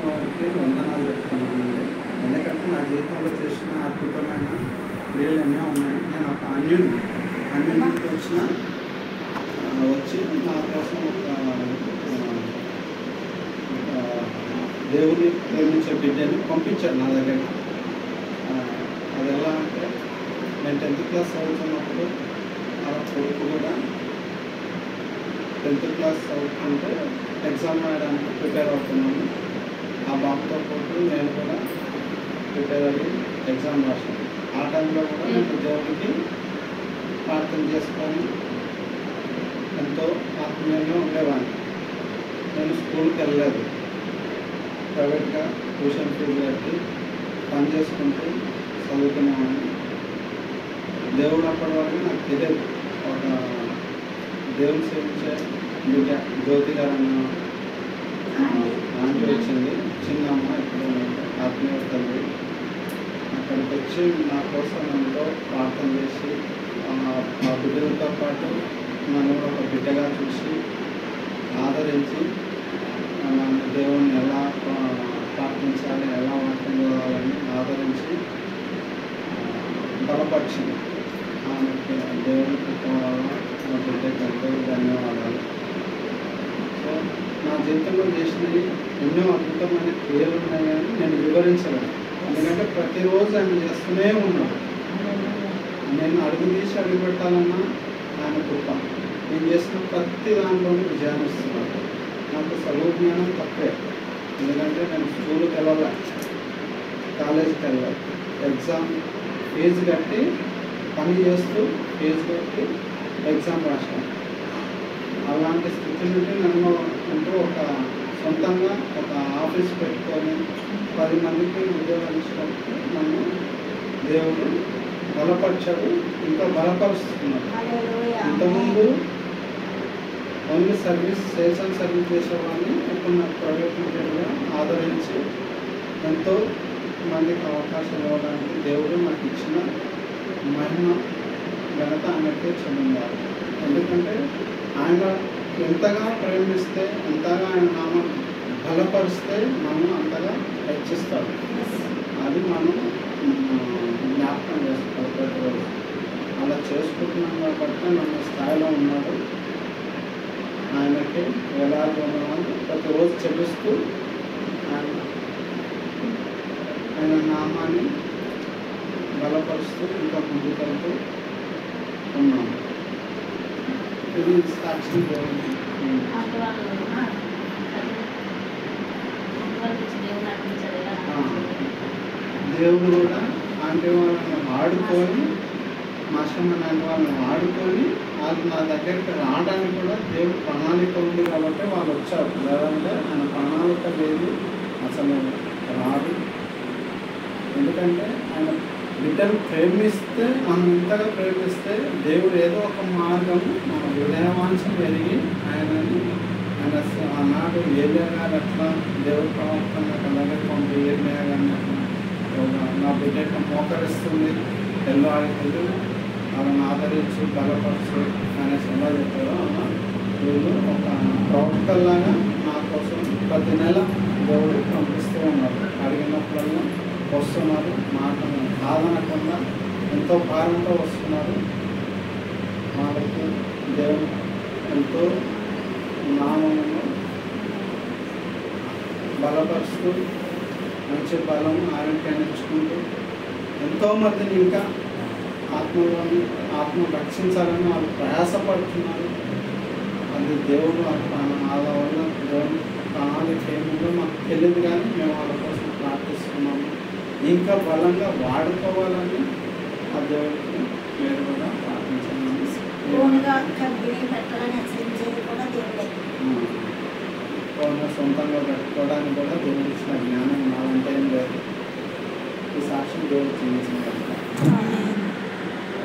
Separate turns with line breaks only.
వారికి వందనాలు చెప్తున్నానండి. ఎందుకంటే నా జీవితంలో చేసిన అద్భుతమైన క్రియలు ఎన్నో ఉన్నాయి. నేను ఒక అన్యునికి వచ్చి నా కోసం ఒక దేవుని ప్రేమించే బిడ్డని పంపించాడు నా దగ్గరికి. అది ఎలా అంటే, నేను 10th క్లాస్ చదువుతున్నప్పుడు ఆ కొడుకు కూడా 10th క్లాస్ చదువుతుంటే ఎగ్జామ్ రాయడానికి ప్రిపేర్ అవుతున్నాను. ఆ బాబుతో పాటు నేను కూడా ప్రిపేర్ అయ్యి ఎగ్జామ్ రాశాను. ఆ టైంలో కూడా నేను దేవుడికి ప్రార్థన చేసుకొని ఎంతో ఆత్మీయంగా ఉండేవాడిని. నేను స్కూల్కి వెళ్ళలేదు, ప్రైవేట్గా ట్యూషన్ ఫీజు కట్టి పని చేసుకుంటూ చదువుకునేవాడిని. దేవుడు అప్పటి వరకు నాకు తెలియదు. ఒక దేవుని సేవించే బిడ్డ జ్యోతి గారు అన్న ఆంటీ వచ్చింది, చిన్న అమ్మ, ఇప్పుడు ఆత్మీయ తల్లి. అక్కడికి వచ్చి నా కోసం ఎంతో ప్రార్థన చేసి మా బిడ్డలతో పాటు నన్ను ఒక బిడ్డగా చూసి ఆదరించి నన్ను దేవుణ్ణి ఎలా ప్రార్థించాలి, ఎలా వాక్యం చదవాలని ఆదరించి బలపరిచింది. ఆమెకి దేవునికి మా బిడ్డకి ఎంతో ధన్యవాదాలు. సో నా జీవితంలో చేసినవి ఎన్నో అద్భుతమైన క్రియలు ఉన్నాయని నేను వివరించలేను. ఎందుకంటే ప్రతిరోజు ఆయన చేస్తూనే ఉన్నాడు. నేను అడుగు తీసి అడుగు పెట్టాలన్నా ఆయన కృప. నేను చేసిన ప్రతి దాంట్లోనూ విజయాన్ని ఇస్తున్నాడు. నాకు చదువు జ్ఞానం తప్పే, ఎందుకంటే నేను స్కూల్కి వెళ్ళాలి, కాలేజీకి వెళ్ళాలి, ఎగ్జామ్ ఫీజు కట్టి పని చేస్తూ ఫీజు కట్టి ఎగ్జామ్ రాశాను. అలాంటి స్థితి నుండి నన్ను అంటూ ఒక సొంతంగా ఒక ఆఫీస్ పెట్టుకొని 10 మందికి ఉద్యోగించినప్పుడు నన్ను దేవుడు బలపరిచాడు, ఇంకా బలపరుస్తున్నాడు. ఇంతకుముందు ఓన్లీ సేల్స్ అండ్ సర్వీస్ చేసేవాడిని. ఇప్పుడు నాకు ప్రైవేట్ లిమిటెడ్గా ఆదరించి ఎంతో మందికి అవకాశం ఇవ్వడానికి దేవుడు నాకు ఇచ్చిన మహిమ ఘనత ఆయనకే చెందిందారు. ఎందుకంటే ఆయన ఎంతగా ప్రేమిస్తే, ఎంతగా ఆయన నామం బలపరిస్తే మనం అంతగా హెచ్చిస్తాడు. అది మనం జ్ఞాపకం చేసుకోవాలి ప్రతిరోజు. అలా చేసుకుంటున్నాం కాబట్టి మన స్థాయిలో ఉన్నాడు. ఆయనకి వేలాది వందనాలు ప్రతిరోజు చెల్లిస్తూ ఆయన నామాన్ని బలపరుస్తూ ఇంకా ముందుకెళ్తూ ఉన్నాము. ఇది సాక్షి దేవుడు కూడా ఆంటీ వాళ్ళని వాడుకొని, మాస్టర్మన్ ఆంటీ వాళ్ళని వాడుకొని వాళ్ళు నా దగ్గరికి రావడానికి కూడా దేవుడు ప్రణాళిక ఉంది కాబట్టి వాళ్ళు వచ్చారు. లేదంటే ఆయన ప్రణాళిక లేదు, అసలు రాదు. ఎందుకంటే ఆయన బిడ్డను ప్రేమిస్తే, మనం ఇంతగా ప్రేమిస్తే దేవుడు ఏదో ఒక మార్గం మన హృదయవాంఛం పెరిగి ఆయనని ఆనాడు ఏలియా గారు అట్లా దేవుడు ప్రవర్తన అలాగే పంపి ఏలియా గారిని నా బిడ్డ మోకరిస్తుంది, వెళ్ళి వాళ్ళని ఆదరించి బలపరుచు అనేసి ఎలా చెప్పారో అలా వీళ్ళు ఒక ప్రవక్తల్లాగా నా కోసం ప్రతి నెల దేవుడు పంపిస్తూ ఉన్నారు. అడిగినప్పుడల్లా వస్తున్నారు, మాటను కాదనకుండా ఎంతో భారంతో వస్తున్నారు. వాళ్ళకి దేవుడు ఎంతో నామమును బలపరుస్తూ మంచి బలం ఆరోగ్యాన్ని ఇచ్చుకుంటూ ఎంతోమందిని ఇంకా ఆత్మ రక్షించాలని వాళ్ళు ప్రయాసపడుతున్నారు. అది దేవుడు వాళ్ళ వల్ల దేవుడు ప్రణాళిక ఏమిటో మాకు తెలియదు, కానీ మేము వాళ్ళ కోసం ప్రార్థిస్తున్నాము. ఇంకా బలంగా వాడుకోవాలని ఆ దేవుడికి మీరు కూడా ప్రార్థించాలి. సొంతంగా పెట్టుకోవడానికి కూడా దేవుడు ఇచ్చిన జ్ఞానం నాలంటే ఏం లేదు. ఈ సాక్ష్యం దేవుడు చేయించిన